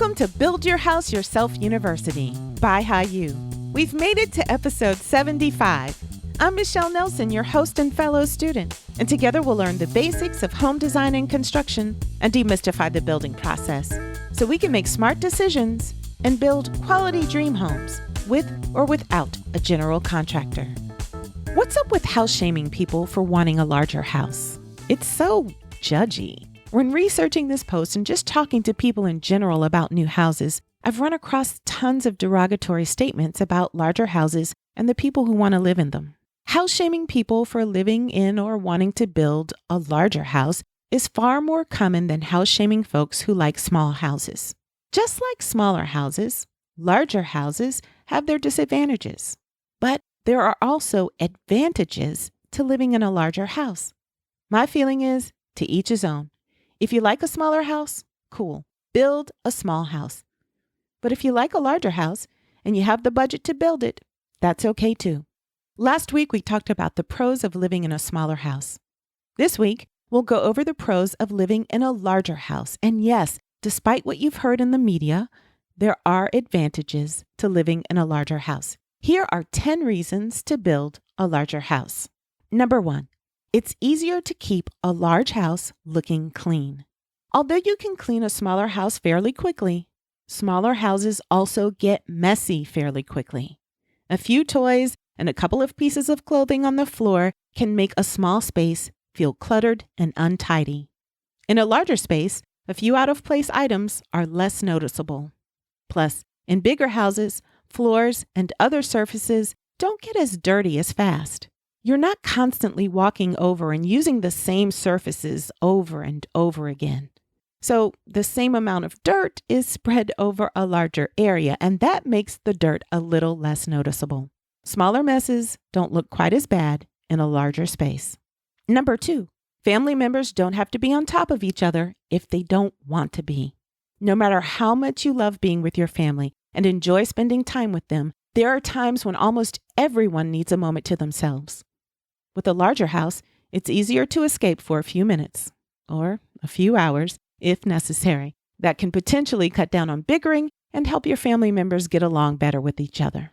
Welcome to Build Your House Yourself University by HiU. We've made it to episode 75. I'm Michelle Nelson, your host and fellow student, and together we'll learn the basics of home design and construction and demystify the building process so we can make smart decisions and build quality dream homes with or without a general contractor. What's up with house shaming people for wanting a larger house? It's so judgy. When researching this post and just talking to people in general about new houses, I've run across tons of derogatory statements about larger houses and the people who want to live in them. House shaming people for living in or wanting to build a larger house is far more common than house shaming folks who like small houses. Just like smaller houses, larger houses have their disadvantages. But there are also advantages to living in a larger house. My feeling is to each his own. If you like a smaller house, cool. Build a small house. But if you like a larger house and you have the budget to build it, that's okay too. Last week, we talked about the pros of living in a smaller house. This week, we'll go over the pros of living in a larger house. And yes, despite what you've heard in the media, there are advantages to living in a larger house. Here are 10 reasons to build a larger house. Number 1. It's easier to keep a large house looking clean. Although you can clean a smaller house fairly quickly, smaller houses also get messy fairly quickly. A few toys and a couple of pieces of clothing on the floor can make a small space feel cluttered and untidy. In a larger space, a few out-of-place items are less noticeable. Plus, in bigger houses, floors and other surfaces don't get as dirty as fast. You're not constantly walking over and using the same surfaces over and over again. So the same amount of dirt is spread over a larger area, and that makes the dirt a little less noticeable. Smaller messes don't look quite as bad in a larger space. Number 2, family members don't have to be on top of each other if they don't want to be. No matter how much you love being with your family and enjoy spending time with them, there are times when almost everyone needs a moment to themselves. With a larger house, it's easier to escape for a few minutes or a few hours if necessary. That can potentially cut down on bickering and help your family members get along better with each other.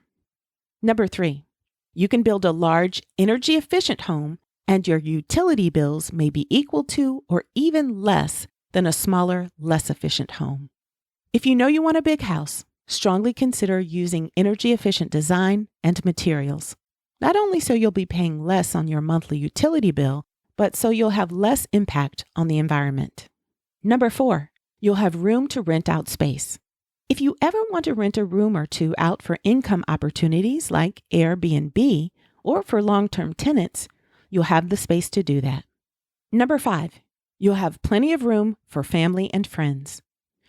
Number 3, you can build a large, energy-efficient home and your utility bills may be equal to or even less than a smaller, less efficient home. If you know you want a big house, strongly consider using energy-efficient design and materials. Not only so you'll be paying less on your monthly utility bill, but so you'll have less impact on the environment. Number 4, you'll have room to rent out space. If you ever want to rent a room or two out for income opportunities like Airbnb or for long-term tenants, you'll have the space to do that. Number 5, you'll have plenty of room for family and friends.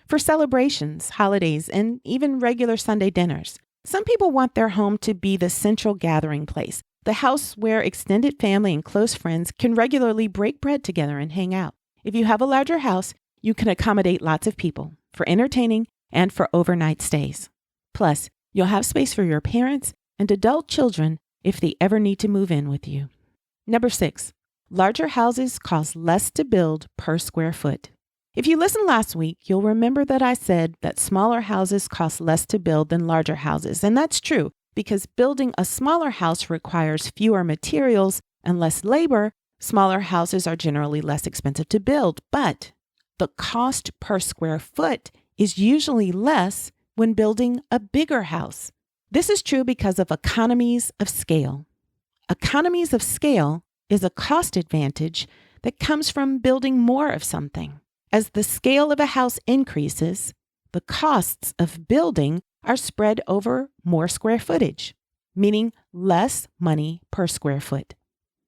For celebrations, holidays, and even regular Sunday dinners. Some people want their home to be the central gathering place, the house where extended family and close friends can regularly break bread together and hang out. If you have a larger house, you can accommodate lots of people for entertaining and for overnight stays. Plus, you'll have space for your parents and adult children if they ever need to move in with you. Number 6, larger houses cost less to build per square foot. If you listened last week, you'll remember that I said that smaller houses cost less to build than larger houses. And that's true because building a smaller house requires fewer materials and less labor. Smaller houses are generally less expensive to build, but the cost per square foot is usually less when building a bigger house. This is true because of economies of scale. Economies of scale is a cost advantage that comes from building more of something. As the scale of a house increases, the costs of building are spread over more square footage, meaning less money per square foot.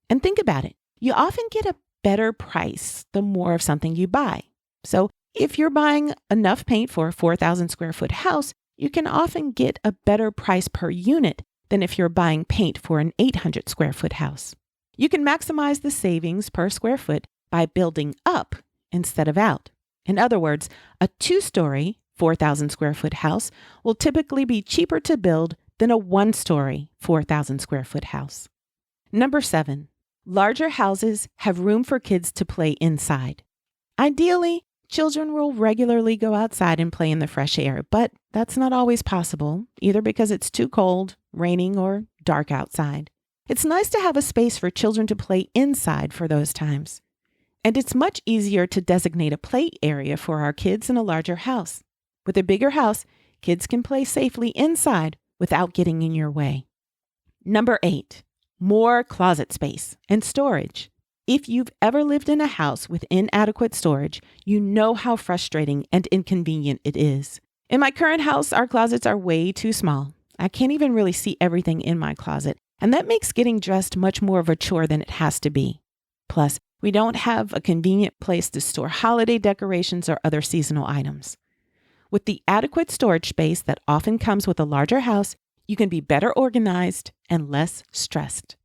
And think about it. You often get a better price the more of something you buy. So if you're buying enough paint for a 4,000 square foot house, you can often get a better price per unit than if you're buying paint for an 800 square foot house. You can maximize the savings per square foot by building up instead of out. In other words, a 2-story, 4,000 square foot house will typically be cheaper to build than a 1-story, 4,000 square foot house. Number 7, larger houses have room for kids to play inside. Ideally, children will regularly go outside and play in the fresh air, but that's not always possible, either because it's too cold, raining, or dark outside. It's nice to have a space for children to play inside for those times. And it's much easier to designate a play area for our kids in a larger house. With a bigger house, kids can play safely inside without getting in your way. Number 8, more closet space and storage. If you've ever lived in a house with inadequate storage, you know how frustrating and inconvenient it is. In my current house, our closets are way too small. I can't even really see everything in my closet, and that makes getting dressed much more of a chore than it has to be. Plus, we don't have a convenient place to store holiday decorations or other seasonal items. With the adequate storage space that often comes with a larger house, you can be better organized and less stressed.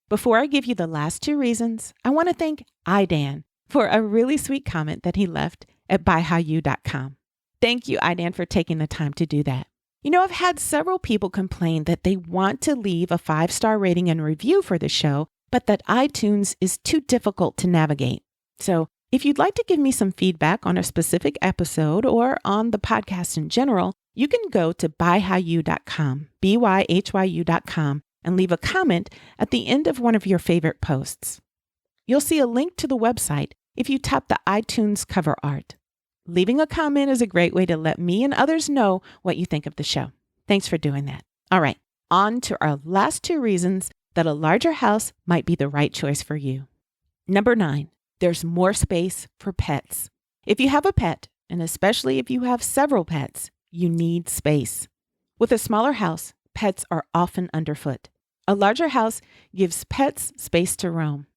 Before I give you the last 2 reasons, I want to thank Idan for a really sweet comment that he left at buyhowyou.com. Thank you, Idan, for taking the time to do that. You know, I've had several people complain that they want to leave a 5-star rating and review for the show, but that iTunes is too difficult to navigate. So if you'd like to give me some feedback on a specific episode or on the podcast in general, you can go to buyhowyou.com, BYHYU.com, and leave a comment at the end of one of your favorite posts. You'll see a link to the website if you tap the iTunes cover art. Leaving a comment is a great way to let me and others know what you think of the show. Thanks for doing that. All right, on to our last 2 reasons that a larger house might be the right choice for you. Number 9, there's more space for pets. If you have a pet, and especially if you have several pets, you need space. With a smaller house, pets are often underfoot. A larger house gives pets space to roam.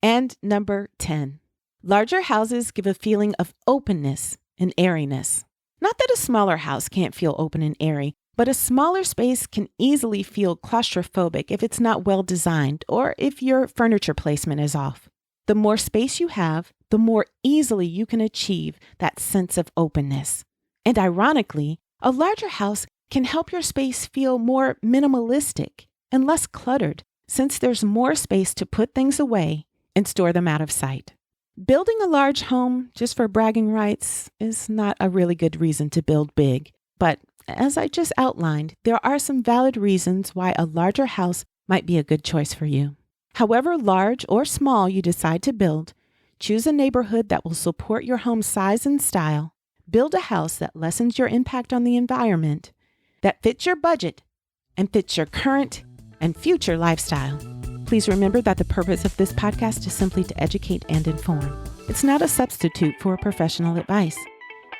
And number 10, larger houses give a feeling of openness and airiness. Not that a smaller house can't feel open and airy, but a smaller space can easily feel claustrophobic if it's not well designed or if your furniture placement is off. The more space you have, the more easily you can achieve that sense of openness. And ironically, a larger house can help your space feel more minimalistic and less cluttered since there's more space to put things away and store them out of sight. Building a large home just for bragging rights is not a really good reason to build big, but as I just outlined, there are some valid reasons why a larger house might be a good choice for you. However large or small you decide to build, choose a neighborhood that will support your home's size and style. Build a house that lessens your impact on the environment, that fits your budget, and fits your current and future lifestyle. Please remember that the purpose of this podcast is simply to educate and inform. It's not a substitute for professional advice.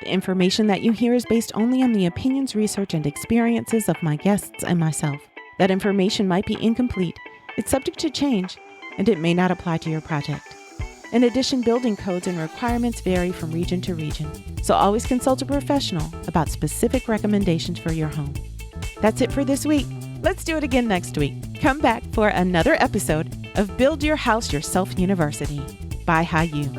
The information that you hear is based only on the opinions, research, and experiences of my guests and myself. That information might be incomplete, it's subject to change, and it may not apply to your project. In addition, building codes and requirements vary from region to region, so always consult a professional about specific recommendations for your home. That's it for this week. Let's do it again next week. Come back for another episode of Build Your House Yourself University by How You.